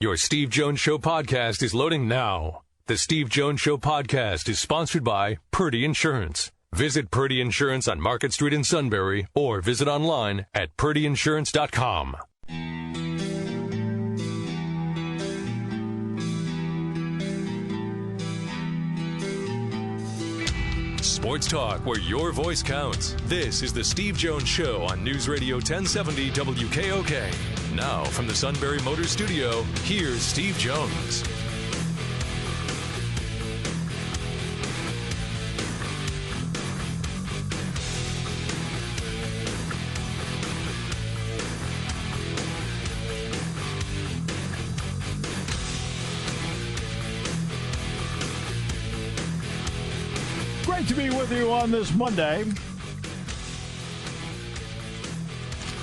Your Steve Jones Show podcast is loading now. The Steve Jones Show podcast is sponsored by Purdy Insurance. Visit Purdy Insurance on Market Street in Sunbury or visit online at purdyinsurance.com. Sports talk where your voice counts. This is the Steve Jones Show on News Radio 1070 WKOK. Now, from the Sunbury Motors Studio, here's Steve Jones. Great to be with you on this Monday.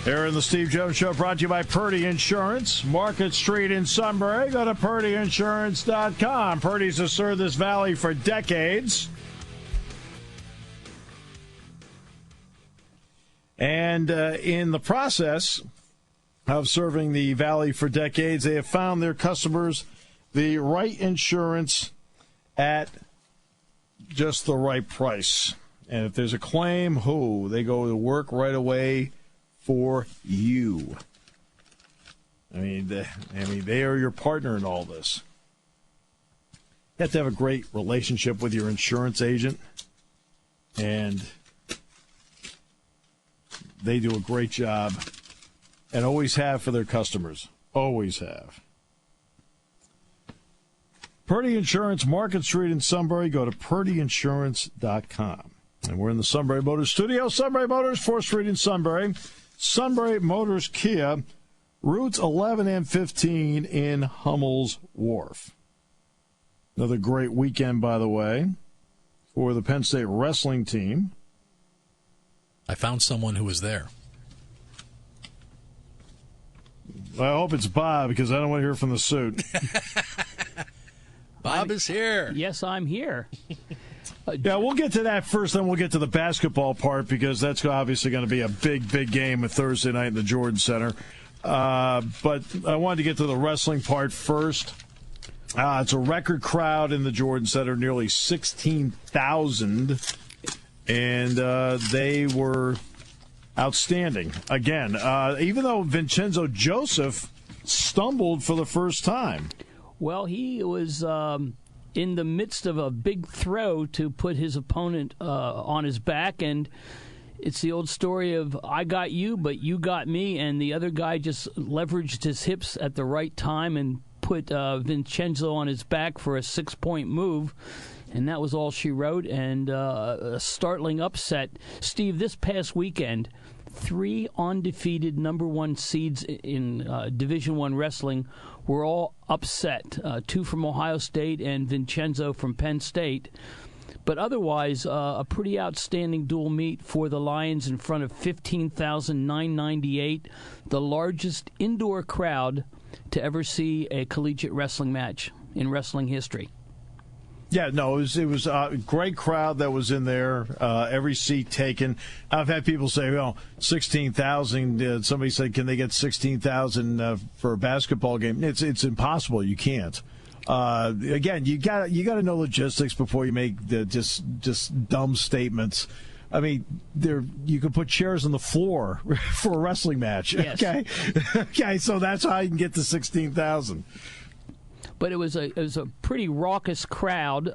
Here in the Steve Jones Show, brought to you by Purdy Insurance, Market Street in Sunbury. Go to purdyinsurance.com. Purdy's has served this valley for decades. And in the process of serving the valley for decades, they have found their customers the right insurance at just the right price. And if there's a claim, they go to work right away for you. I mean, they are your partner in all this. You have to have a great relationship with your insurance agent, and they do a great job, and always have for their customers. Always have. Purdy Insurance, Market Street in Sunbury. Go to purdyinsurance.com. And we're in the Sunbury Motors Studio. Sunbury Motors, 4th Street in Sunbury. Sunbury Motors Kia, routes 11 and 15 in Hummel's Wharf. Another great weekend, by the way, for the Penn State wrestling team. I found someone who was there. I hope it's Bob, because I don't want to hear from the suit. Bob is here. Yes, I'm here. Yeah, we'll get to that first, then we'll get to the basketball part, because that's obviously going to be a big, big game on Thursday night in the Jordan Center. But I wanted to get to the wrestling part first. It's a record crowd in the Jordan Center, nearly 16,000, and they were outstanding. Again, even though Vincenzo Joseph stumbled for the first time. Well, he was in the midst of a big throw to put his opponent on his back, and it's the old story of I got you, but you got me, and the other guy just leveraged his hips at the right time and put Vincenzo on his back for a 6-point move, and that was all she wrote, and a startling upset. Steve, this past weekend, 3 undefeated number 1 seeds in Division I wrestling were all upset, 2 from Ohio State and Vincenzo from Penn State. But otherwise, a pretty outstanding dual meet for the Lions in front of 15,998, the largest indoor crowd to ever see a collegiate wrestling match in wrestling history. Yeah, no, it was a great crowd that was in there, every seat taken. I've had people say, 16,000. Somebody said, can they get 16,000 for a basketball game? It's impossible. You can't. Again, you got to know logistics before you make the just dumb statements. I mean, you can put chairs on the floor for a wrestling match. Yes. Okay, so that's how you can get to 16,000. But it was a pretty raucous crowd,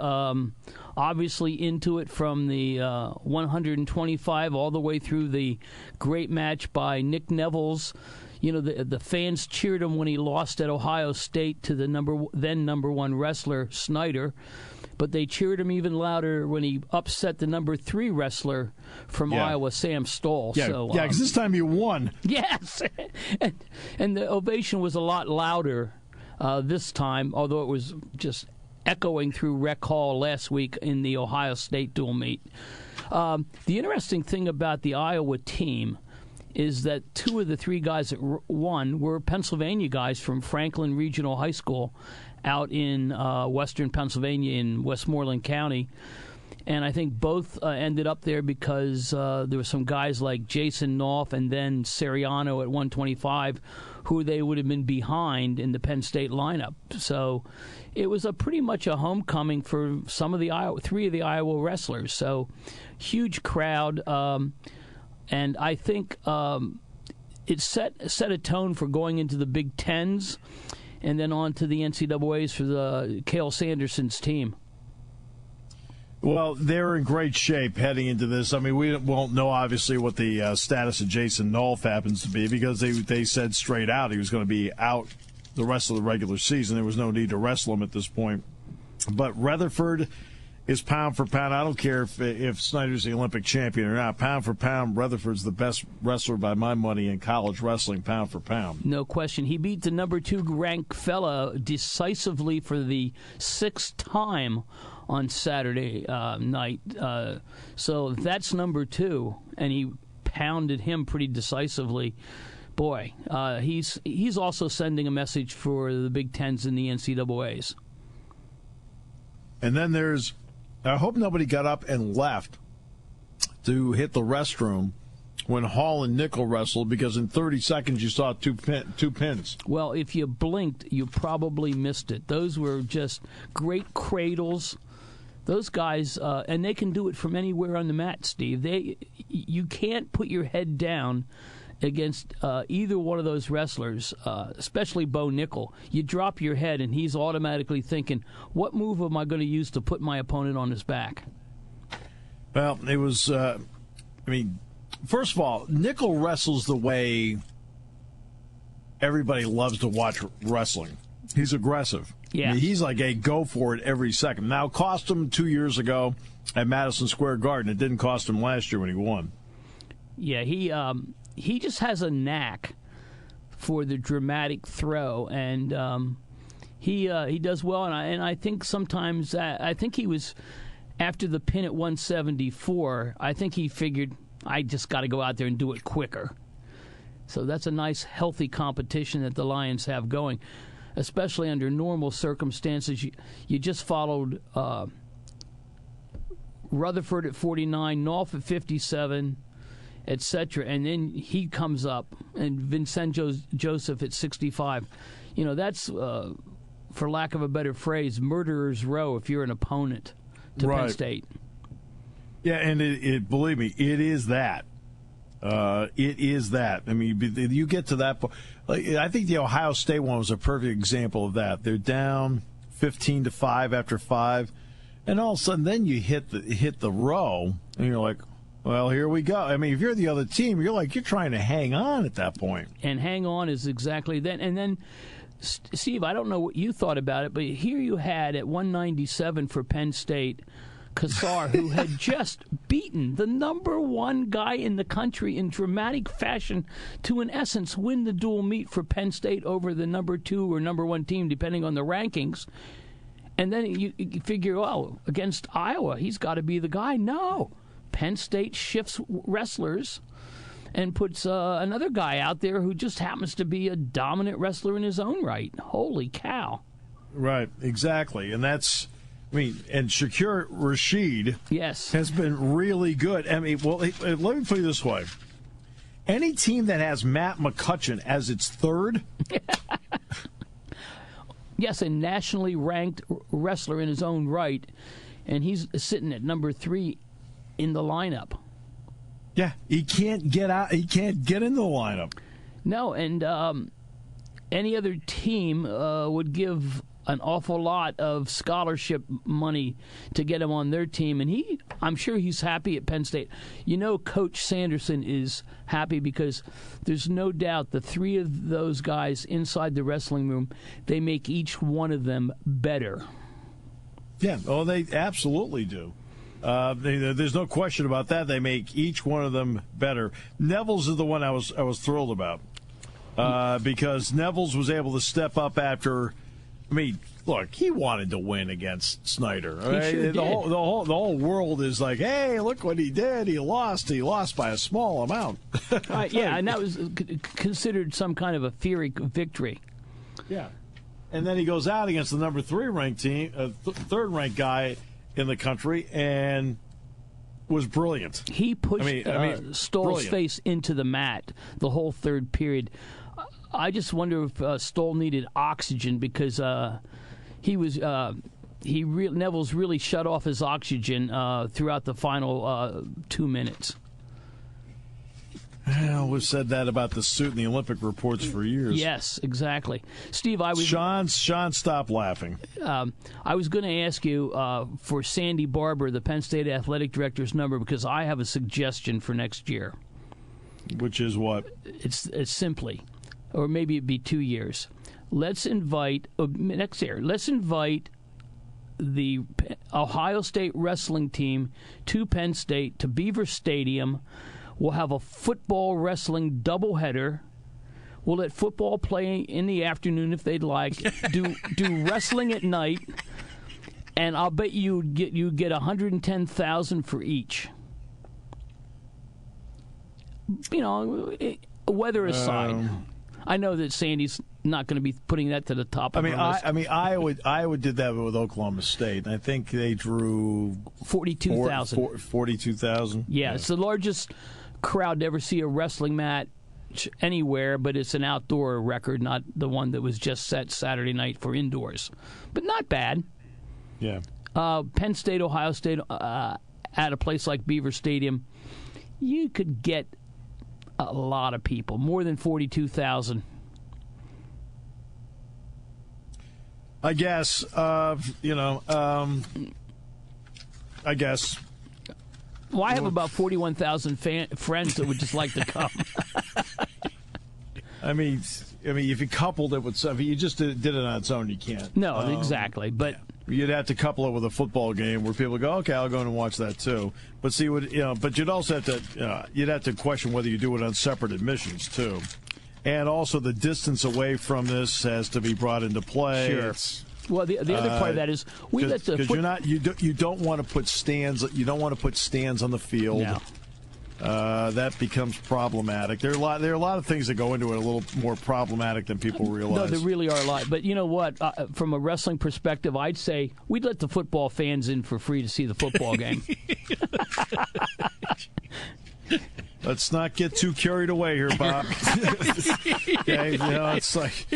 obviously into it from the 125 all the way through the great match by Nick Neville's. You know, the fans cheered him when he lost at Ohio State to the then number 1 wrestler, Snyder. But they cheered him even louder when he upset the number 3 wrestler from Iowa, Sam Stoll. Yeah, because this time you won. Yes, and the ovation was a lot louder this time, although it was just echoing through Rec Hall last week in the Ohio State dual meet. The interesting thing about the Iowa team is that 2 of the 3 guys that won were Pennsylvania guys from Franklin Regional High School out in western Pennsylvania in Westmoreland County. And I think both ended up there because there were some guys like Jason Knopf and then Seriano at 125 who they would have been behind in the Penn State lineup. So it was pretty much a homecoming for some of the three of the Iowa wrestlers. So huge crowd. And I think it set a tone for going into the Big Tens and then on to the NCAAs for the Cale Sanderson's team. Well, they're in great shape heading into this. I mean, we won't know, obviously, what the status of Jason Knopf happens to be because they said straight out he was going to be out the rest of the regular season. There was no need to wrestle him at this point. But Rutherford is pound for pound. I don't care if Snyder's the Olympic champion or not. Pound for pound, Rutherford's the best wrestler by my money in college wrestling, pound for pound. No question. He beat the number 2 ranked fella decisively for the 6th time on Saturday night. So that's number 2, and he pounded him pretty decisively. Boy, he's also sending a message for the Big Tens and the NCAAs. And then I hope nobody got up and left to hit the restroom when Hall and Nickel wrestled, because in 30 seconds you saw two pins. Well, if you blinked, you probably missed it. Those were just great cradles. Those guys, and they can do it from anywhere on the mat, Steve. You can't put your head down against either one of those wrestlers, especially Bo Nickel. You drop your head, and he's automatically thinking, what move am I going to use to put my opponent on his back? Well, it was, first of all, Nickel wrestles the way everybody loves to watch wrestling. He's aggressive. Yeah. I mean, he's like a go for it every second. Now, it cost him 2 years ago at Madison Square Garden. It didn't cost him last year when he won. Yeah, he just has a knack for the dramatic throw, and he does well. And I think sometimes I think he was after the pin at 174. I think he figured I just got to go out there and do it quicker. So that's a nice, healthy competition that the Lions have going, especially under normal circumstances. You just followed Rutherford at 49, Knopf at 57. Etc. And then he comes up, and Vincenzo Joseph at 65. You know, that's, for lack of a better phrase, murderer's row if you're an opponent to Penn State. Yeah, and it believe me, it is that. It is that. I mean, you get to that point. Like, I think the Ohio State one was a perfect example of that. They're down 15-5 after 5, and all of a sudden, then you hit the row, and you're like, well, here we go. I mean, if you're the other team, you're trying to hang on at that point. And hang on is exactly that. And then, Steve, I don't know what you thought about it, but here you had at 197 for Penn State, Kassar, who had just beaten the number 1 guy in the country in dramatic fashion to, in essence, win the dual meet for Penn State over the number 2 or number 1 team, depending on the rankings. And then you figure, oh, against Iowa, he's got to be the guy. No. Penn State shifts wrestlers and puts another guy out there who just happens to be a dominant wrestler in his own right. Holy cow. Right, exactly. And that's, and Shakir Rashid has been really good. I mean, well, let me put it this way. Any team that has Matt McCutcheon as its third. Yes, a nationally ranked wrestler in his own right, and he's sitting at number 3 in the lineup. Yeah, he can't get out. He can't get into the lineup. No, and any other team would give an awful lot of scholarship money to get him on their team, and I'm sure he's happy at Penn State. You know, Coach Sanderson is happy because there's no doubt the 3 of those guys inside the wrestling room, they make each one of them better. Yeah, oh, they absolutely do. There's no question about that. They make each one of them better. Neville's is the one I was thrilled about because Neville's was able to step up after. I mean, look, he wanted to win against Snyder. Right? He sure did. The whole world is like, hey, look what he did. He lost. He lost by a small amount. Yeah, and that was considered some kind of a Pyrrhic victory. Yeah, and then he goes out against the number 3 ranked team, third ranked guy. in the country and was brilliant. He pushed Stoll's face into the mat the whole third period. I just wonder if Stoll needed oxygen because Neville's really shut off his oxygen throughout the final 2 minutes. Well, we've said that about the suit in the Olympic reports for years. Yes, exactly. Steve, Sean, stop laughing. I was going to ask you for Sandy Barber, the Penn State athletic director's number, because I have a suggestion for next year. Which is what? It's simply, or maybe it'd be 2 years. Let's invite next year. Let's invite the Ohio State wrestling team to Penn State to Beaver Stadium. We'll have a football wrestling doubleheader. We'll let football play in the afternoon if they'd like. Do wrestling at night, and I'll bet you get $110,000 for each. Weather aside, I know that Sandy's not going to be putting that to the top. Iowa did that with Oklahoma State. I think they drew 42,000. 42,000. Yeah, it's the largest crowd to ever see a wrestling match anywhere, but it's an outdoor record, not the one that was just set Saturday night for indoors. But not bad. Yeah. Penn State, Ohio State, at a place like Beaver Stadium, you could get a lot of people, more than 42,000. I guess, I guess. Well, I have about 41,000 friends that would just like to come. I mean, if you coupled it with something, you just did it on its own, you can't. No, exactly. But you'd have to couple it with a football game where people go, okay, I'll go in and watch that too. But see, but you'd also have to, you'd have to question whether you do it on separate admissions too, and also the distance away from this has to be brought into play. Sure. Well, the other part of that is we let the you don't want to put stands. You don't want to put stands on the field. No. That becomes problematic. There are a lot of things that go into it a little more problematic than people realize. No, there really are a lot. But you know what? From a wrestling perspective, I'd say we'd let the football fans in for free to see the football game. Let's not get too carried away here, Bob. Okay, it's like,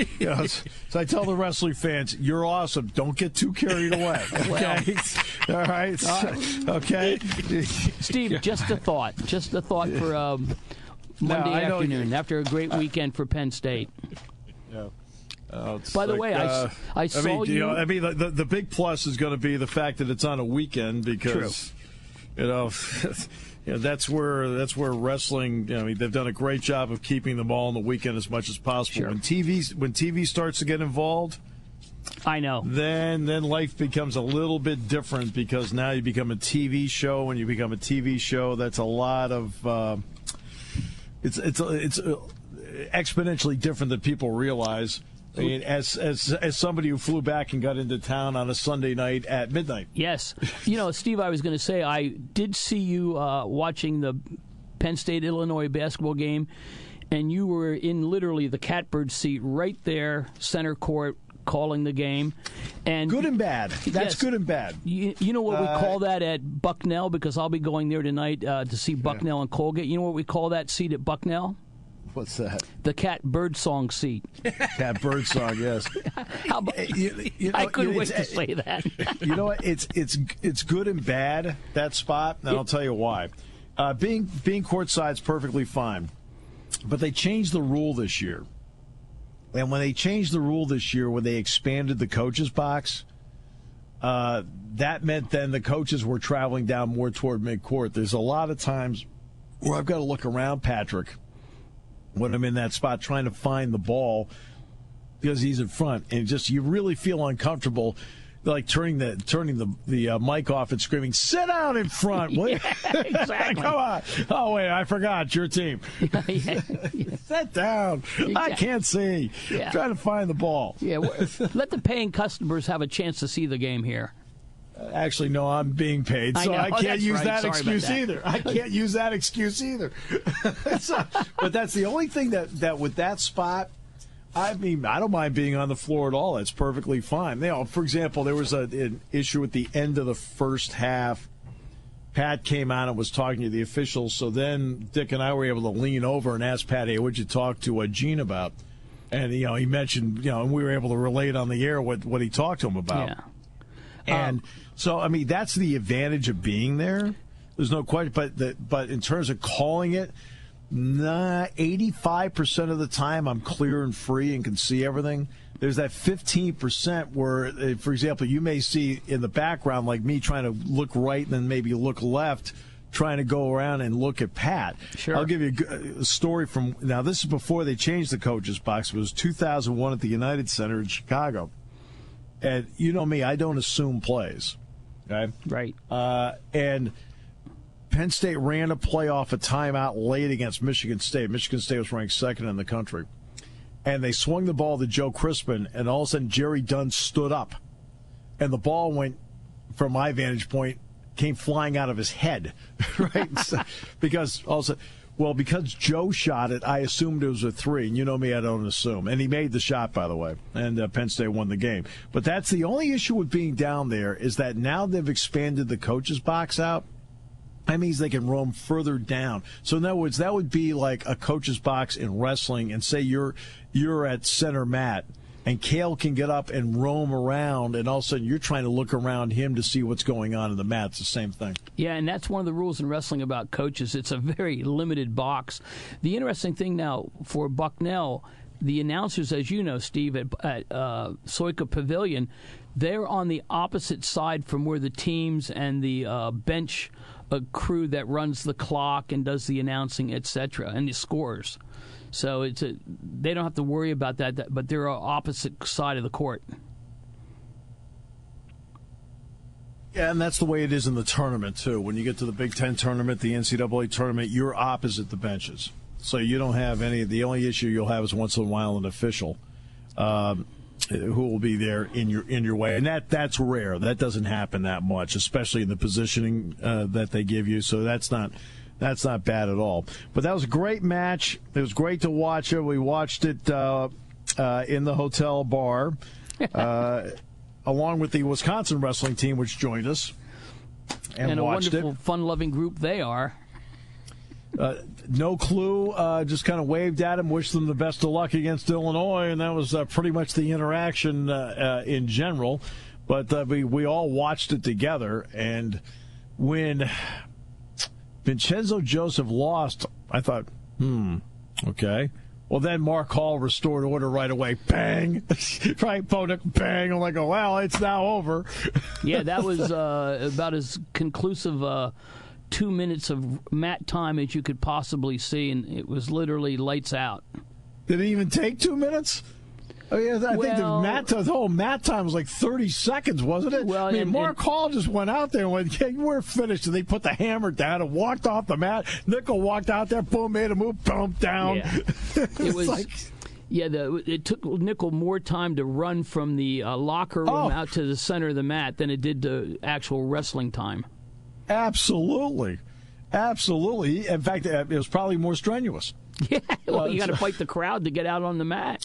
so I tell the wrestling fans, you're awesome. Don't get too carried away. Okay, all right. Okay, Steve. Just a thought for Monday afternoon after a great weekend for Penn State. Yeah. By the way, I saw you. The big plus is going to be the fact that it's on a weekend because, that's where wrestling. They've done a great job of keeping them all on the weekend as much as possible. Sure. When TV starts to get involved, I know. Then life becomes a little bit different because now you become a TV show. When you become a TV show, that's a lot of. It's exponentially different than people realize. I mean, as somebody who flew back and got into town on a Sunday night at midnight. Yes. Steve, I was going to say, I did see you watching the Penn State-Illinois basketball game, and you were in literally the catbird seat right there, center court, calling the game. And good and bad. That's good and bad. You know what we call that at Bucknell? Because I'll be going there tonight to see Bucknell and Colgate. You know what we call that seat at Bucknell? What's that? The cat bird song seat. Cat bird song, yes. How about, I couldn't wait to say that. You know what? It's good and bad, that spot, and I'll tell you why. Being courtside is perfectly fine, but they changed the rule this year. And when they changed the rule this year, when they expanded the coaches box, that meant then the coaches were traveling down more toward midcourt. There's a lot of times where I've got to look around Patrick when I'm in that spot trying to find the ball because he's in front, and you really feel uncomfortable, like turning the mic off and screaming, "Sit down in front!" Yeah, exactly. Come on! Oh wait, I forgot your team. Yeah. Sit down. I can't see. Yeah. Trying to find the ball. Yeah, let the paying customers have a chance to see the game here. Actually, no, I'm being paid, so I can't use that excuse either. I can't use that excuse either. But that's the only thing that with that spot, I mean, I don't mind being on the floor at all. That's perfectly fine. For example, there was an issue at the end of the first half. Pat came on and was talking to the officials, so then Dick and I were able to lean over and ask Pat, hey, what'd you talk to Gene about? And, he mentioned, and we were able to relate on the air what he talked to him about. Yeah. And so, I mean, that's the advantage of being there. There's no question. But in terms of calling it, 85% of the time I'm clear and free and can see everything. There's that 15% where, for example, you may see in the background, like me trying to look right and then maybe look left, trying to go around and look at Pat. Sure. I'll give you a story from, now this is before they changed the coaches box. It was 2001 at the United Center in Chicago. And you know me, I don't assume plays. Okay? Right. And Penn State ran a play off a timeout late against Michigan State. Michigan State was ranked second in the country. And they swung the ball to Joe Crispin, and all of a sudden Jerry Dunn stood up. And the ball went, from my vantage point, came flying out of his head. Right? Because Joe shot it, I assumed it was a 3. And you know me, I don't assume. And he made the shot, by the way. And Penn State won the game. But that's the only issue with being down there, is that now they've expanded the coaches box out. That means they can roam further down. So in other words, that would be like a coach's box in wrestling, and say you're at center mat, and Cale can get up and roam around, and all of a sudden you're trying to look around him to see what's going on in the mat. It's the same thing. Yeah, and that's one of the rules in wrestling about coaches. It's a very limited box. The interesting thing now for Bucknell, the announcers, as you know, Steve, at Soika Pavilion, they're on the opposite side from where the teams and the bench crew that runs the clock and does the announcing, etc., and the scores. So they don't have to worry about that, but they're on opposite side of the court. Yeah, and that's the way it is in the tournament, too. When you get to the Big Ten tournament, the NCAA tournament, you're opposite the benches. So you don't have any. The only issue you'll have is once in a while an official who will be there in your way, and that's rare. That doesn't happen that much, especially in the positioning that they give you. So that's not bad at all. But that was a great match. It was great to watch it. We watched it in the hotel bar, along with the Wisconsin wrestling team, which joined us and a watched wonderful, fun-loving group they are. No clue, just kind of waved at him, wished them the best of luck against Illinois, and that was pretty much the interaction in general. But we all watched it together, and when Vincenzo Joseph lost, I thought, okay. Well, then Mark Hall restored order right away. Bang! Right, Podek, bang! I'm like, oh, well, it's now over. Yeah, that was about as conclusive 2 minutes of mat time as you could possibly see, and it was literally lights out. Did it even take 2 minutes? Oh, yeah, I think the whole mat time was like 30 seconds, wasn't it? Well, I mean, Mark Hall just went out there and went, yeah, we're finished. And they put the hammer down and walked off the mat. Nickel walked out there, boom, made a move, boom, down. Yeah. It was like... Yeah, it took Nickel more time to run from the locker room out to the center of the mat than it did to actual wrestling time. Absolutely. Absolutely. In fact, it was probably more strenuous. Yeah, well, you got to fight the crowd to get out on the mat.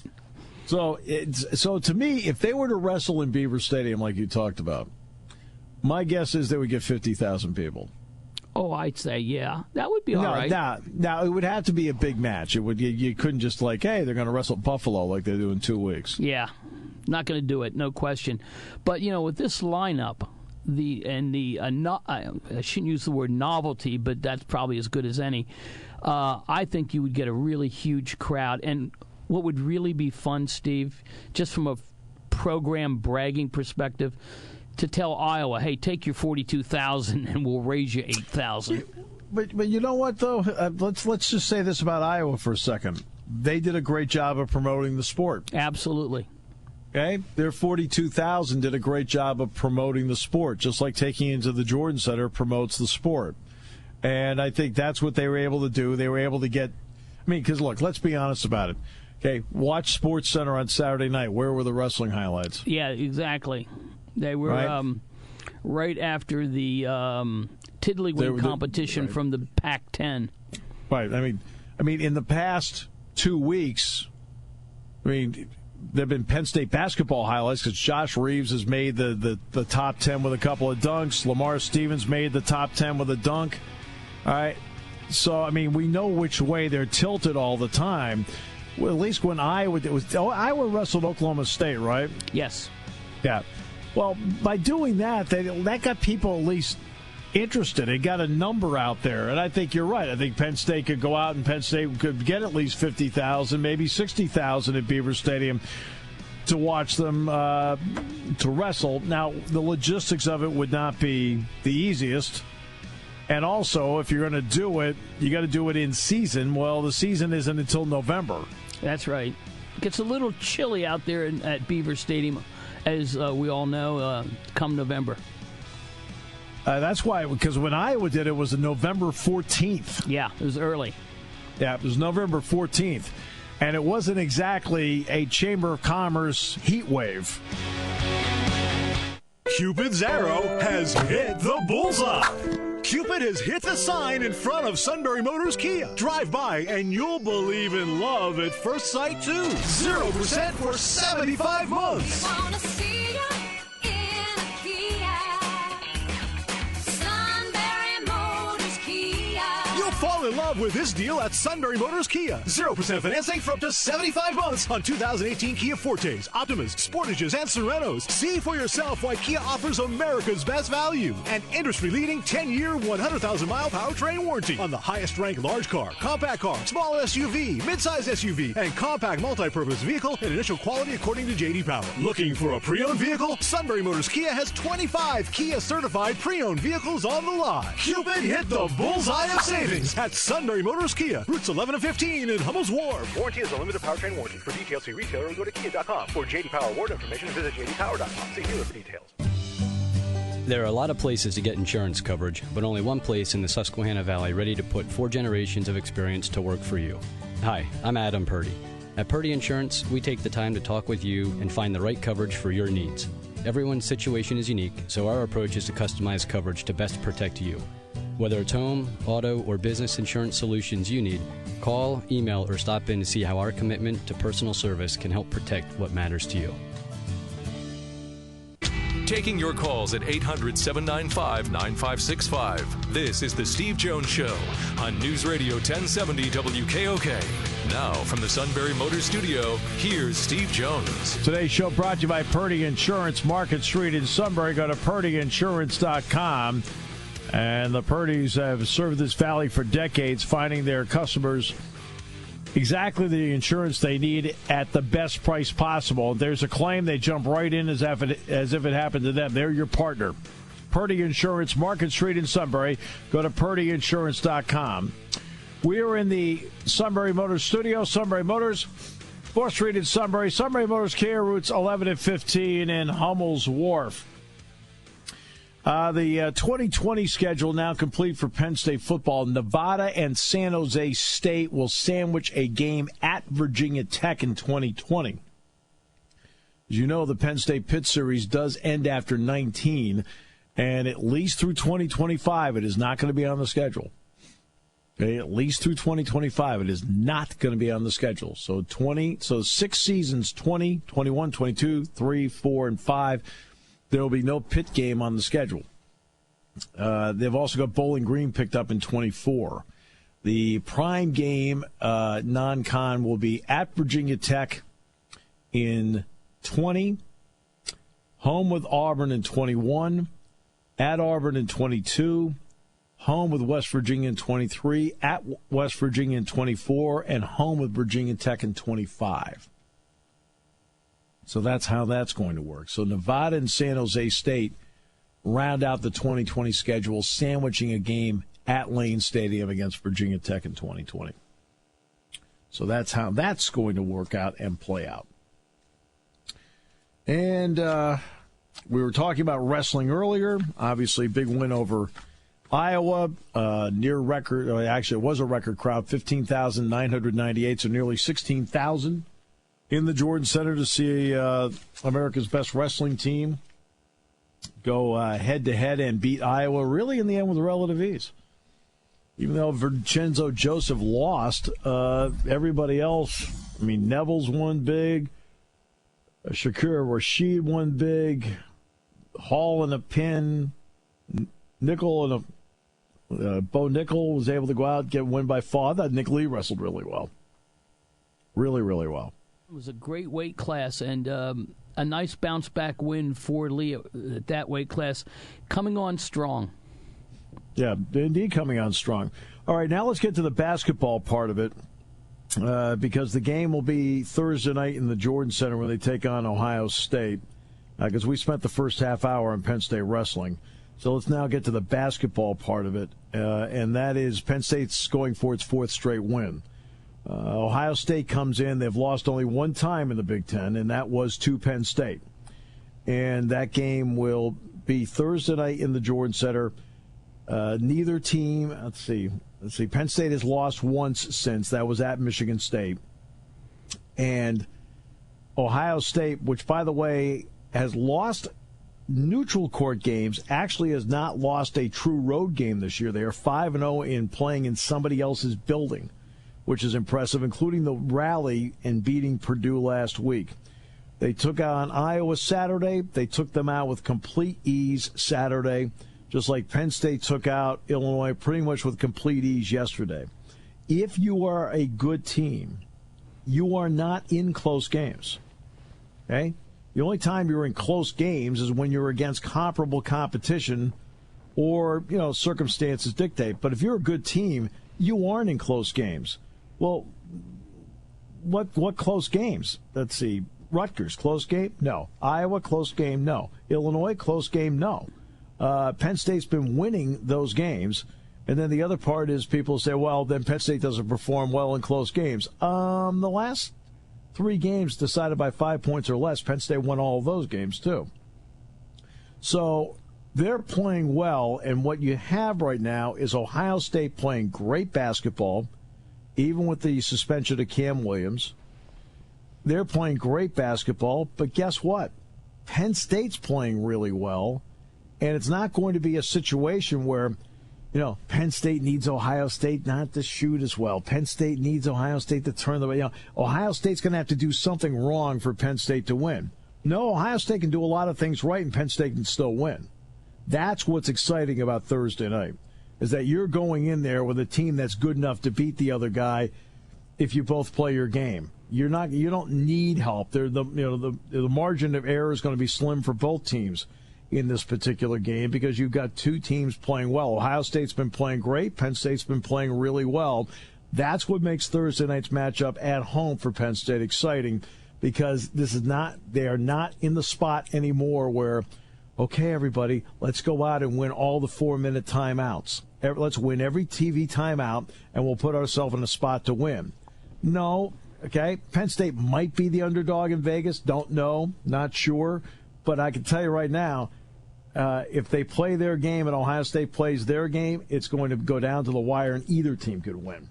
So to me, if they were to wrestle in Beaver Stadium like you talked about, my guess is they would get 50,000 people. Oh, I'd say, yeah. That would be all right. Now, it would have to be a big match. You couldn't just like, hey, they're going to wrestle Buffalo like they do in 2 weeks. Yeah, not going to do it, no question. But, with this lineup, I shouldn't use the word novelty, but that's probably as good as any. I think you would get a really huge crowd. And what would really be fun, Steve, just from a program bragging perspective, to tell Iowa, hey, take your 42,000 and we'll raise you 8,000. But you know what, though? Let's just say this about Iowa for a second. They did a great job of promoting the sport. Absolutely. Okay? Their 42,000 did a great job of promoting the sport, just like taking it into the Jordan Center promotes the sport. And I think that's what they were able to do. They were able to get, because, look, let's be honest about it. Okay, watch Sports Center on Saturday night. Where were the wrestling highlights? Yeah, exactly. They were right after the Tiddlywink competition from the Pac-10. Right. I mean, in the past 2 weeks, I mean, there have been Penn State basketball highlights because Josh Reeves has made the top 10 with a couple of dunks. Lamar Stevens made the top 10 with a dunk. All right. So, I mean, we know which way they're tilted all the time. Well, at least when Iowa wrestled Oklahoma State, right? Yes. Yeah. Well, by doing that, that got people at least interested. It got a number out there, and I think you're right. I think Penn State could go out and Penn State could get at least 50,000, maybe 60,000 at Beaver Stadium to watch them to wrestle. Now, the logistics of it would not be the easiest. And also, if you're going to do it, you got to do it in season. Well, the season isn't until November. That's right. It gets a little chilly out there at Beaver Stadium, as we all know, come November. That's why, because when Iowa did it, was November 14th. Yeah, it was early. Yeah, it was November 14th. And it wasn't exactly a Chamber of Commerce heat wave. Cupid's arrow has hit the bullseye. Cupid has hit the sign in front of Sunbury Motors Kia. Drive by and you'll believe in love at first sight, too. 0% for 75 months. Wanna see ya in a Kia. Sunbury Motors Kia. You'll fall in love with this deal at Sunbury Motors Kia. 0% financing for up to 75 months on 2018 Kia Fortes, Optimas, Sportages, and Serenos. See for yourself why Kia offers America's best value. An industry-leading 10-year, 100,000-mile powertrain warranty on the highest-ranked large car, compact car, small SUV, midsize SUV, and compact multi-purpose vehicle and initial quality according to J.D. Power. Looking for a pre-owned vehicle? Sunbury Motors Kia has 25 Kia-certified pre-owned vehicles on the lot. Cupid hit the bullseye of savings at Sunbury Motors Kia, routes 11 and 15 in Hummel's Wharf. Warranty is a limited powertrain warranty. For details, see retailer or go to kia.com. For J.D. Power award information, visit jdpower.com. See dealer for details. There are a lot of places to get insurance coverage, but only one place in the Susquehanna Valley ready to put 4 generations of experience to work for you. Hi, I'm Adam Purdy. At Purdy Insurance, we take the time to talk with you and find the right coverage for your needs. Everyone's situation is unique, so our approach is to customize coverage to best protect you. Whether it's home, auto, or business insurance solutions you need, call, email, or stop in to see how our commitment to personal service can help protect what matters to you. Taking your calls at 800-795-9565. This is The Steve Jones Show on News Radio 1070 WKOK. Now, from the Sunbury Motors Studio, here's Steve Jones. Today's show brought to you by Purdy Insurance, Market Street in Sunbury. Go to purdyinsurance.com. And the Purdys have served this valley for decades, finding their customers exactly the insurance they need at the best price possible. If there's a claim, they jump right in as if it happened to them. They're your partner. Purdy Insurance, Market Street in Sunbury. Go to purdyinsurance.com. We are in the Sunbury Motors studio. Sunbury Motors, 4th Street in Sunbury. Sunbury Motors Kia, routes 11 and 15 in Hummel's Wharf. The 2020 schedule now complete for Penn State football. Nevada and San Jose State will sandwich a game at Virginia Tech in 2020. As you know, the Penn State-Pitt series does end after 19, and at least through 2025, it is not going to be on the schedule. Okay, at least through 2025, it is not going to be on the schedule. So 6 seasons, 20, 21, 22, 3, 4, and 5. There will be no Pitt game on the schedule. They've also got Bowling Green picked up in 24. The prime game non-con will be at Virginia Tech in 20, home with Auburn in 21, at Auburn in 22, home with West Virginia in 23, at West Virginia in 24, and home with Virginia Tech in 25. So that's how that's going to work. So Nevada and San Jose State round out the 2020 schedule, sandwiching a game at Lane Stadium against Virginia Tech in 2020. So that's how that's going to work out and play out. And we were talking about wrestling earlier. Obviously, big win over Iowa, near record. Actually, it was a record crowd, 15,998, so nearly 16,000 in the Jordan Center to see America's best wrestling team go head-to-head and beat Iowa, really in the end with relative ease. Even though Vincenzo Joseph lost, everybody else, I mean, Neville's won big. Shakir Rashid won big. Hall in a pin. Nickel and Bo Nickel was able to go out and win by fall. I thought Nick Lee wrestled really well. Really, really well. It was a great weight class and a nice bounce-back win for Lee at that weight class. Coming on strong. Yeah, indeed coming on strong. All right, now let's get to the basketball part of it because the game will be Thursday night in the Jordan Center when they take on Ohio State because we spent the first half hour on Penn State wrestling. So let's now get to the basketball part of it, and that is Penn State's going for its fourth straight win. Ohio State comes in. They've lost only one time in the Big Ten, and that was to Penn State. And that game will be Thursday night in the Jordan Center. Neither team, let's see, Penn State has lost once since. That was at Michigan State. And Ohio State, which, by the way, has lost neutral court games, actually has not lost a true road game this year. They are 5-0 in playing in somebody else's building, which is impressive, including the rally and beating Purdue last week. They took on Iowa Saturday. They took them out with complete ease Saturday, just like Penn State took out Illinois pretty much with complete ease yesterday. If you are a good team, you are not in close games. Okay? The only time you're in close games is when you're against comparable competition or, circumstances dictate. But if you're a good team, you aren't in close games. Well, what close games? Let's see. Rutgers, close game? No. Iowa, close game? No. Illinois, close game? No. Penn State's been winning those games. And then the other part is people say, well, then Penn State doesn't perform well in close games. The last 3 games decided by 5 points or less, Penn State won all of those games too. So they're playing well, and what you have right now is Ohio State playing great basketball, even with the suspension of Cam Williams. They're playing great basketball, but guess what? Penn State's playing really well, and it's not going to be a situation where, Penn State needs Ohio State not to shoot as well. Penn State needs Ohio State to turn the way. Ohio State's going to have to do something wrong for Penn State to win. No, Ohio State can do a lot of things right, and Penn State can still win. That's what's exciting about Thursday night, is that you're going in there with a team that's good enough to beat the other guy if you both play your game. You don't need help. The margin of error is going to be slim for both teams in this particular game because you've got 2 teams playing well. Ohio State's been playing great. Penn State's been playing really well. That's what makes Thursday night's matchup at home for Penn State exciting because they are not in the spot anymore where, okay, everybody, let's go out and win all the 4-minute timeouts. Let's win every TV timeout and we'll put ourselves in a spot to win. No, okay, Penn State might be the underdog in Vegas. Don't know, not sure. But I can tell you right now, if they play their game and Ohio State plays their game, it's going to go down to the wire and either team could win.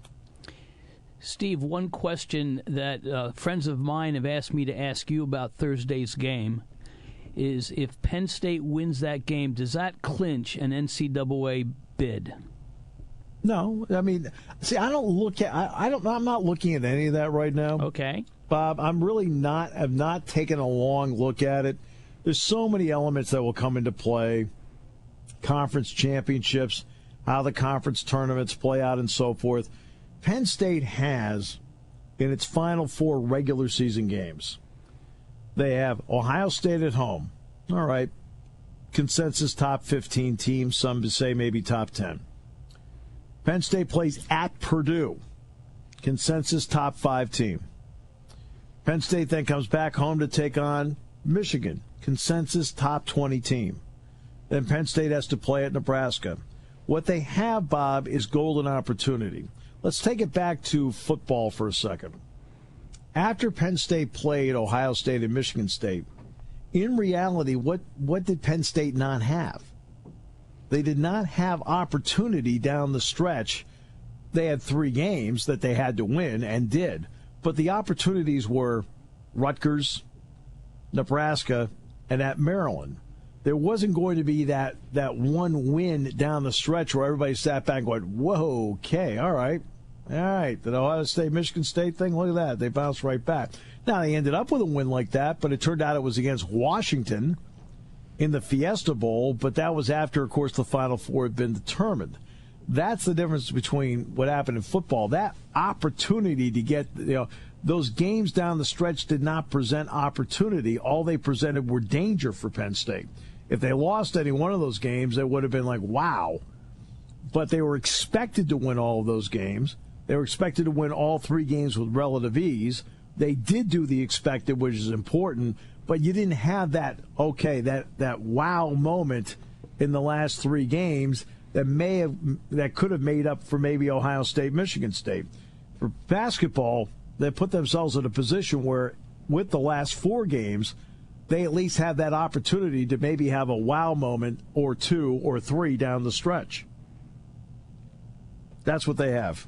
Steve, one question that friends of mine have asked me to ask you about Thursday's game is if Penn State wins that game, does that clinch an NCAA bid? No, I mean, see, I'm not looking at any of that right now. Okay. Bob, I've not taken a long look at it. There's so many elements that will come into play. Conference championships, how the conference tournaments play out and so forth. Penn State has, in its final 4 regular season games, they have Ohio State at home. All right. Consensus top 15 team. Some say maybe top 10. Penn State plays at Purdue. Consensus top 5 team. Penn State then comes back home to take on Michigan. Consensus top 20 team. Then Penn State has to play at Nebraska. What they have, Bob, is golden opportunity. Let's take it back to football for a second. After Penn State played Ohio State and Michigan State, in reality, what did Penn State not have? They did not have opportunity down the stretch. They had 3 games that they had to win and did. But the opportunities were Rutgers, Nebraska, and at Maryland. there wasn't going to be that one win down the stretch where everybody sat back and went, whoa, okay, all right. The Ohio State, Michigan State thing, look at that. They bounced right back. Now, they ended up with a win like that, but it turned out it was against Washington in the Fiesta Bowl, but that was after, of course, the Final Four had been determined. That's the difference between what happened in football. That opportunity to get, those games down the stretch did not present opportunity. All they presented were danger for Penn State. If they lost any one of those games, it would have been like, wow. But they were expected to win all of those games. They were expected to win all 3 games with relative ease. They did do the expected, which is important, but you didn't have that wow moment in the last 3 games that could have made up for maybe Ohio State, Michigan State. For basketball, they put themselves in a position where with the last 4 games, they at least have that opportunity to maybe have a wow moment or 2 or 3 down the stretch. That's what they have.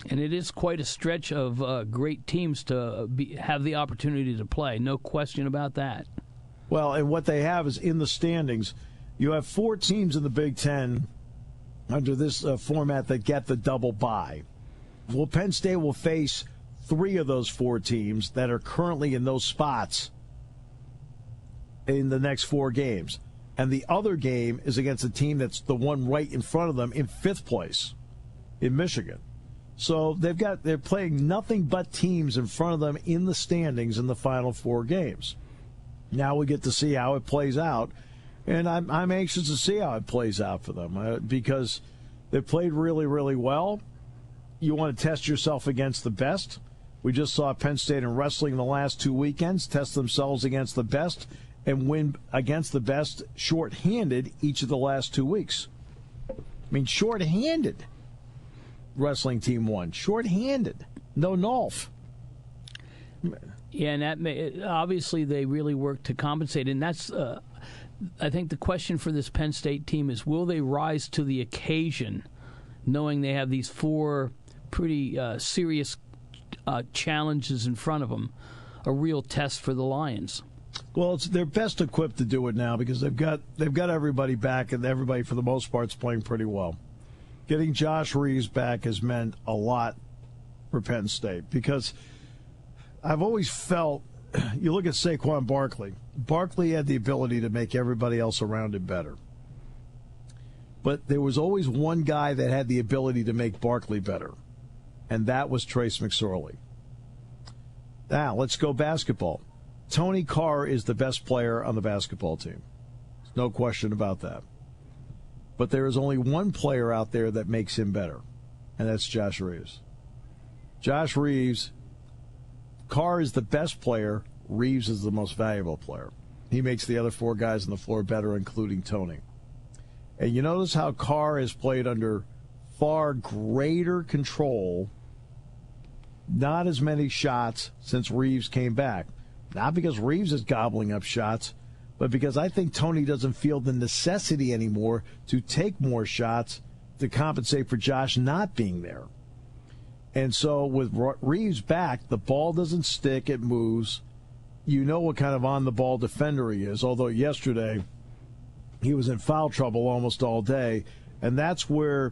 And it is quite a stretch of great teams to have the opportunity to play. No question about that. Well, and what they have is in the standings, you have 4 teams in the Big Ten under this format that get the double bye. Well, Penn State will face 3 of those 4 teams that are currently in those spots in the next 4 games. And the other game is against a team that's the one right in front of them in 5th place in Michigan. So they're playing nothing but teams in front of them in the standings in the final 4 games. Now we get to see how it plays out, and I'm anxious to see how it plays out for them because they played really, really well. You want to test yourself against the best. We just saw Penn State in wrestling the last 2 weekends test themselves against the best and win against the best shorthanded each of the last 2 weeks. I mean, shorthanded. Wrestling team won. Shorthanded. No Nolf. Yeah, and obviously they really worked to compensate. And that's, I think the question for this Penn State team is, will they rise to the occasion, knowing they have these 4 pretty serious challenges in front of them, a real test for the Lions? Well, they're best equipped to do it now because they've got everybody back, and everybody, for the most part, is playing pretty well. Getting Josh Reeves back has meant a lot for Penn State because I've always felt, you look at Saquon Barkley. Barkley had the ability to make everybody else around him better. But there was always one guy that had the ability to make Barkley better, and that was Trace McSorley. Now, let's go basketball. Tony Carr is the best player on the basketball team. There's no question about that. But there is only one player out there that makes him better, and that's Josh Reeves. Josh Reeves, Carr is the best player. Reeves is the most valuable player. He makes the other 4 guys on the floor better, including Tony. And you notice how Carr has played under far greater control, not as many shots since Reeves came back. Not because Reeves is gobbling up shots, but because I think Tony doesn't feel the necessity anymore to take more shots to compensate for Josh not being there. And so with Reeves back, the ball doesn't stick, it moves. You know what kind of on-the-ball defender he is, although yesterday he was in foul trouble almost all day. And that's where,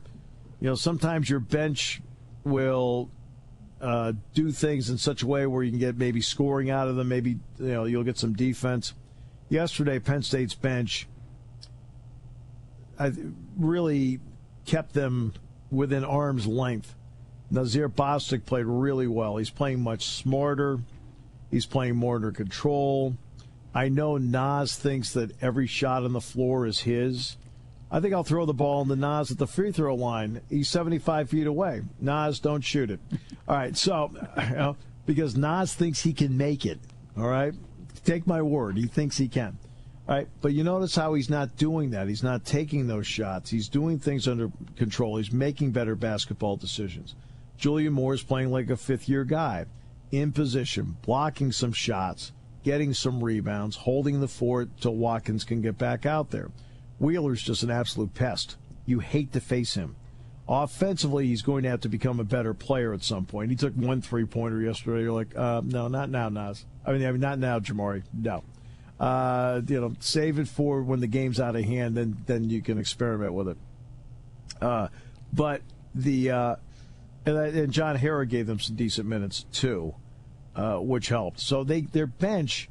sometimes your bench will do things in such a way where you can get maybe scoring out of them, maybe you'll get some defense. Yesterday, Penn State's bench really kept them within arm's length. Nazir Bostic played really well. He's playing much smarter. He's playing more under control. I know Nas thinks that every shot on the floor is his. I think I'll throw the ball to Nas at the free throw line. He's 75 feet away. Nas, don't shoot it. All right, so because Nas thinks he can make it, all right? Take my word, he thinks he can. All right, but you notice how he's not doing that. He's not taking those shots. He's doing things under control. He's making better basketball decisions. Julian Moore's playing like a fifth-year guy, in position, blocking some shots, getting some rebounds, holding the fort till Watkins can get back out there. Wheeler's just an absolute pest. You hate to face him. Offensively, he's going to have to become a better player at some point. He took 1 3-pointer yesterday. You're like, no, not now, Nas. I mean, not now, Jamari. No. Save it for when the game's out of hand, then you can experiment with it. But and John Harrar gave them some decent minutes too, which helped. So their bench,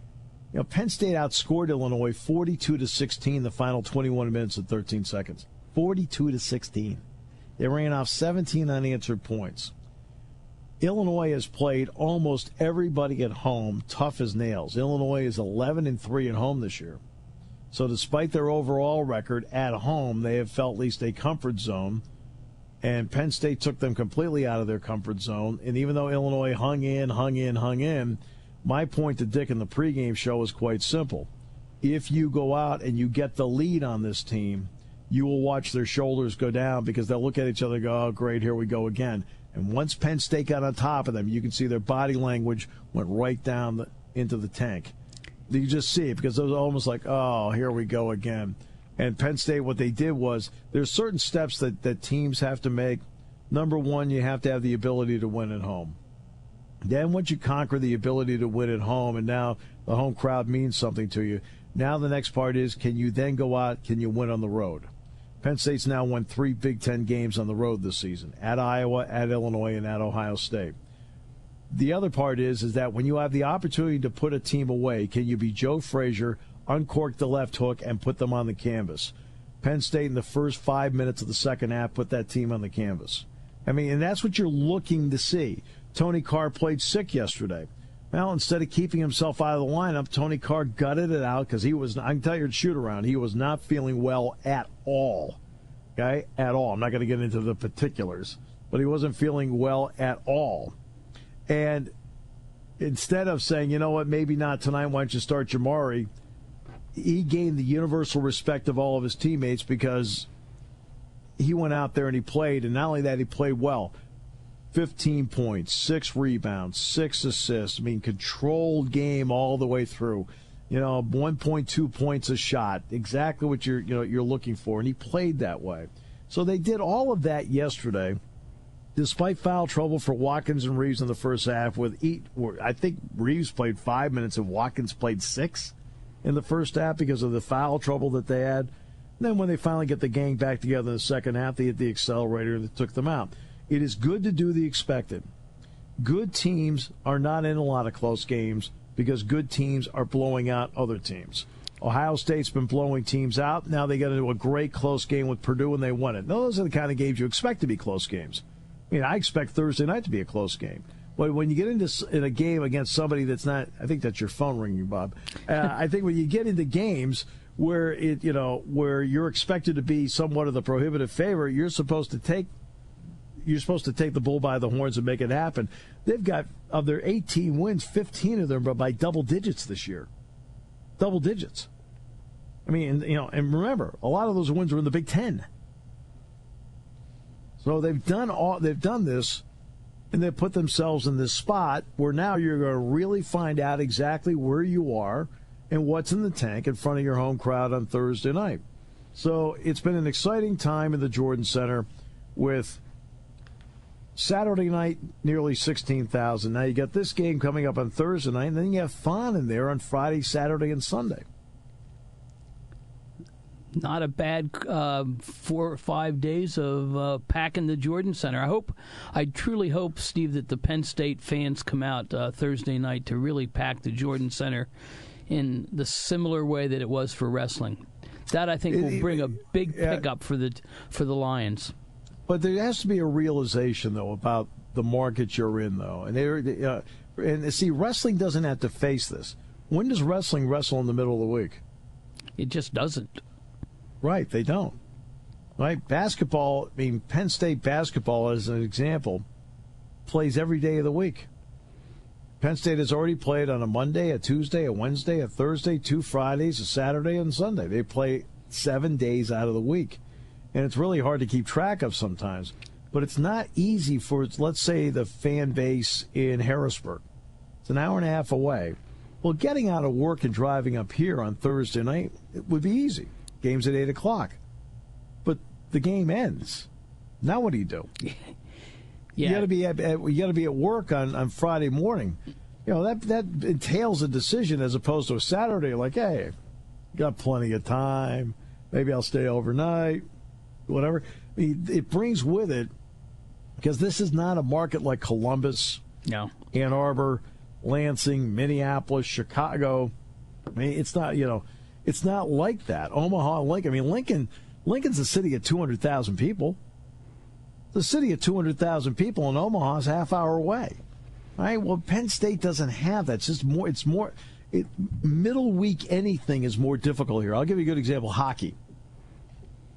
Penn State outscored Illinois 42-16 the final 21 minutes and 13 seconds. 42-16. They ran off 17 unanswered points. Illinois has played almost everybody at home tough as nails. Illinois is 11-3 at home this year. So despite their overall record at home, they have felt at least a comfort zone. And Penn State took them completely out of their comfort zone. And even though Illinois hung in, my point to Dick in the pregame show was quite simple. If you go out and you get the lead on this team, you will watch their shoulders go down because they'll look at each other and go, oh, great, here we go again. And once Penn State got on top of them, you can see their body language went right down into the tank. You just see it because it was almost like, oh, here we go again. And Penn State, what they did was there's certain steps that teams have to make. Number one, you have to have the ability to win at home. Then once you conquer the ability to win at home, and now the home crowd means something to you, now the next part is, can you then go out, can you win on the road? Penn State's now won 3 Big Ten games on the road this season, at Iowa, at Illinois, and at Ohio State. The other part is that when you have the opportunity to put a team away, can you be Joe Frazier, uncork the left hook, and put them on the canvas? Penn State in the first 5 minutes of the second half put that team on the canvas. I mean, and that's what you're looking to see. Tony Carr played sick yesterday. Well, instead of keeping himself out of the lineup, Tony Carr gutted it out because I can tell you at shoot-around, he was not feeling well at all. Okay? At all. I'm not going to get into the particulars, but he wasn't feeling well at all. And instead of saying, you know what, maybe not tonight, why don't you start Jamari, he gained the universal respect of all of his teammates because he went out there and he played, and not only that, he played well. 15 points, 6 rebounds, 6 assists. I mean, controlled game all the way through. 1.2 points a shot, exactly what you're looking for, and he played that way. So they did all of that yesterday, despite foul trouble for Watkins and Reeves in the first half. I think Reeves played 5 minutes and Watkins played 6 in the first half because of the foul trouble that they had. And then when they finally get the gang back together in the second half, they hit the accelerator and took them out. It is good to do the expected. Good teams are not in a lot of close games because good teams are blowing out other teams. Ohio State's been blowing teams out. Now they got into a great close game with Purdue and they won it. Now, those are the kind of games you expect to be close games. I mean, I expect Thursday night to be a close game. But when you get in a game against somebody that's not, I think that's your phone ringing, Bob. I think when you get into games where where you're expected to be somewhat of the prohibitive favorite, you're supposed to take the bull by the horns and make it happen. They've got, of their 18 wins, 15 of them are by double digits this year. Double digits. I mean, and remember, a lot of those wins were in the Big Ten. So they've done this, and they've put themselves in this spot where now you're going to really find out exactly where you are and what's in the tank in front of your home crowd on Thursday night. So it's been an exciting time in the Jordan Center with Saturday night, nearly 16,000. Now you got this game coming up on Thursday night, and then you have fun in there on Friday, Saturday, and Sunday. Not a bad 4 or 5 days of packing the Jordan Center. I truly hope, Steve, that the Penn State fans come out Thursday night to really pack the Jordan Center in the similar way that it was for wrestling. That, I think, will bring a big pickup for the Lions. But there has to be a realization, though, about the market you're in, though. And see, wrestling doesn't have to face this. When does wrestling wrestle in the middle of the week? It just doesn't. Right, they don't. Right? Basketball, I mean, Penn State basketball, as an example, plays every day of the week. Penn State has already played on a Monday, a Tuesday, a Wednesday, a Thursday, 2 Fridays, a Saturday, and Sunday. They play 7 days out of the week. And it's really hard to keep track of sometimes. But it's not easy for, let's say, the fan base in Harrisburg. It's an hour and a half away. Well, getting out of work and driving up here on Thursday night, it would be easy. Game's at 8 o'clock. But the game ends. Now what do you do? Yeah. You got to be at work on Friday morning. that entails a decision as opposed to a Saturday. Like, hey, got plenty of time. Maybe I'll stay overnight. Whatever. I mean, it brings with it, because this is not a market like Columbus, No. Ann Arbor, Lansing, Minneapolis, Chicago. I mean, it's not, it's not like that. Omaha, Lincoln. I mean, Lincoln's a city of 200,000 people. The city of 200,000 people, in Omaha is half hour away. All right. Well, Penn State doesn't have that. It's just more. It's more. Middle week anything is more difficult here. I'll give you a good example. Hockey.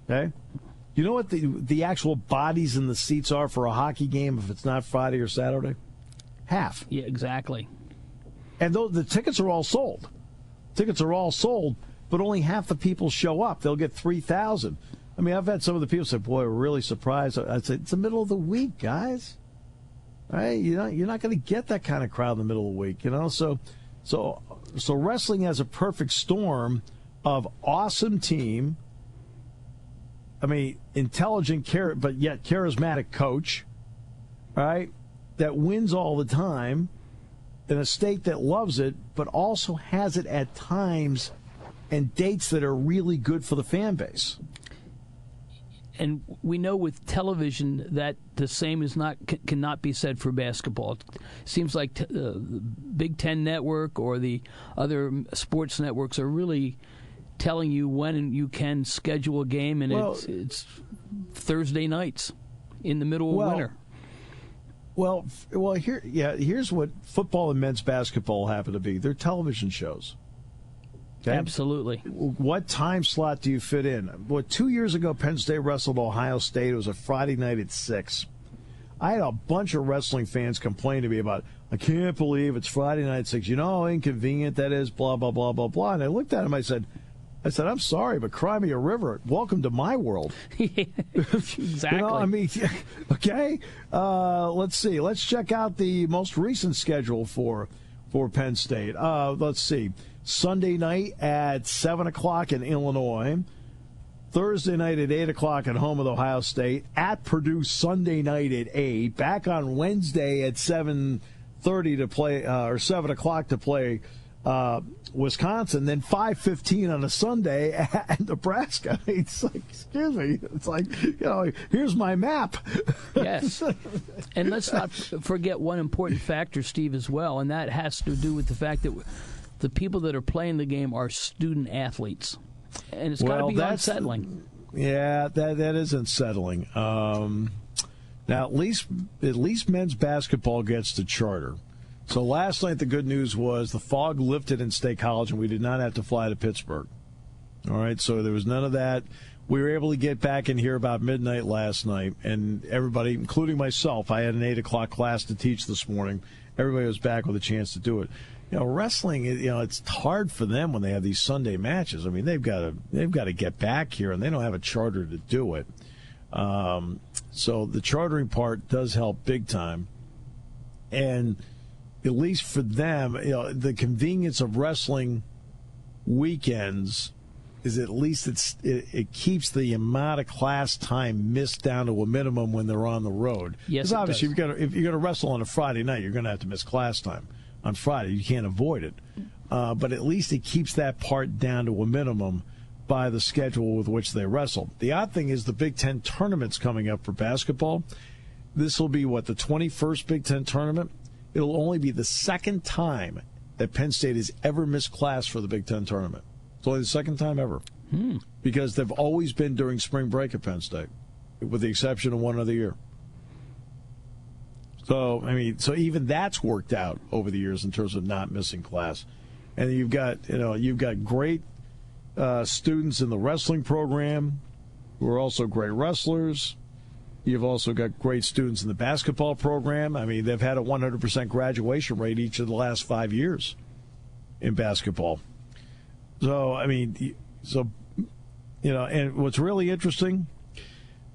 Okay. You know what the actual bodies in the seats are for a hockey game if it's not Friday or Saturday? Half. Yeah, exactly. And the tickets are all sold. Tickets are all sold, but only half the people show up. They'll get 3,000. I mean, I've had some of the people say, boy, we're really surprised. I said, it's the middle of the week, guys. All right? You're not going to get that kind of crowd in the middle of the week, So wrestling has a perfect storm of awesome team, I mean, intelligent, but yet charismatic coach, right, that wins all the time in a state that loves it, but also has it at times and dates that are really good for the fan base. And we know with television that the same cannot be said for basketball. It seems like the Big Ten Network or the other sports networks are really telling you when you can schedule a game, and it's Thursday nights in the middle of winter. Well, here's what football and men's basketball happen to be. They're television shows. Okay? Absolutely. What time slot do you fit in? 2 years ago, Penn State wrestled Ohio State. It was a Friday night at 6. I had a bunch of wrestling fans complain to me about, I can't believe it's Friday night at 6. You know how inconvenient that is, blah, blah, blah, blah, blah. And I looked at him, I said, I'm sorry, but cry me a river. Welcome to my world. Exactly. Okay. Let's see. Let's check out the most recent schedule for Penn State. Let's see. Sunday night at 7 o'clock in Illinois. Thursday night at 8 o'clock at home with Ohio State. At Purdue Sunday night at 8. Back on Wednesday at 7:30 to play, or 7 o'clock to play Wisconsin, then 5:15 on a Sunday at Nebraska. It's like, excuse me. It's like, here's my map. Yes. And let's not forget one important factor, Steve, as well, and that has to do with the fact that the people that are playing the game are student athletes. And it's got to be unsettling. Yeah, that is unsettling. Now, at least men's basketball gets to charter. So last night, the good news was the fog lifted in State College, and we did not have to fly to Pittsburgh. All right, so there was none of that. We were able to get back in here about midnight last night, and everybody, including myself, I had an 8 o'clock class to teach this morning. Everybody was back with a chance to do it. Wrestling, it's hard for them when they have these Sunday matches. I mean, they've got to get back here, and they don't have a charter to do it. So the chartering part does help big time. And at least for them, the convenience of wrestling weekends is at least it keeps the amount of class time missed down to a minimum when they're on the road. Yes, because obviously, if you're going to wrestle on a Friday night, you're going to have to miss class time on Friday. You can't avoid it. But at least it keeps that part down to a minimum by the schedule with which they wrestle. The odd thing is the Big Ten tournament's coming up for basketball. This will be, the 21st Big Ten tournament? It'll only be the second time that Penn State has ever missed class for the Big Ten tournament. It's only the second time ever. Because they've always been during spring break at Penn State, with the exception of one other year. So, so even that's worked out over the years in terms of not missing class. And you've got great students in the wrestling program who are also great wrestlers. You've also got great students in the basketball program. They've had a 100% graduation rate each of the last 5 years in basketball. So, and what's really interesting,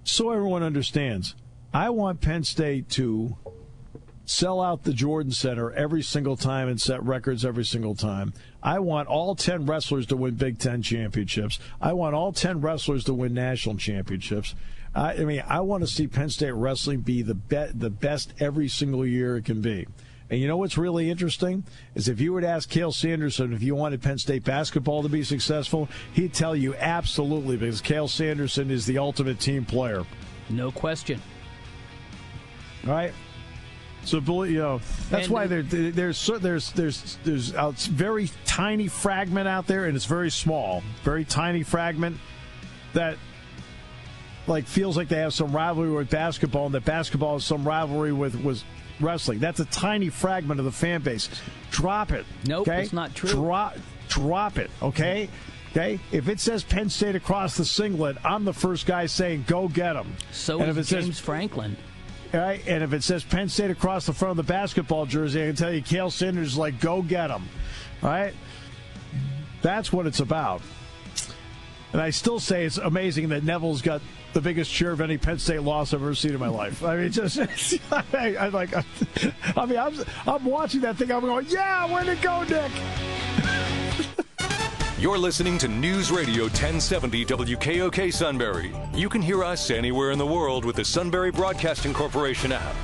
so everyone understands, I want Penn State to sell out the Jordan Center every single time and set records every single time. I want all 10 wrestlers to win Big Ten championships. I want all 10 wrestlers to win national championships. I want to see Penn State wrestling be the best every single year it can be. And you know what's really interesting is if you were to ask Cale Sanderson if you wanted Penn State basketball to be successful, he'd tell you absolutely, because Cale Sanderson is the ultimate team player. No question. All right. So that's why there's a very tiny fragment out there, and it's very small, very tiny fragment that feels like they have some rivalry with basketball, and that basketball has some rivalry with wrestling. That's a tiny fragment of the fan base. Drop it. Nope, okay? it's not true. Drop it, okay? Okay? If it says Penn State across the singlet, I'm the first guy saying, go get them. So is James Franklin. All right? And if it says Penn State across the front of the basketball jersey, I can tell you Cale Sanders is like, go get them. All right? That's what it's about. And I still say it's amazing that Neville's got the biggest cheer of any Penn State loss I've ever seen in my life. I mean, I'm watching that thing. I'm going, yeah, way to go, Nick. You're listening to News Radio 1070 WKOK Sunbury. You can hear us anywhere in the world with the Sunbury Broadcasting Corporation app.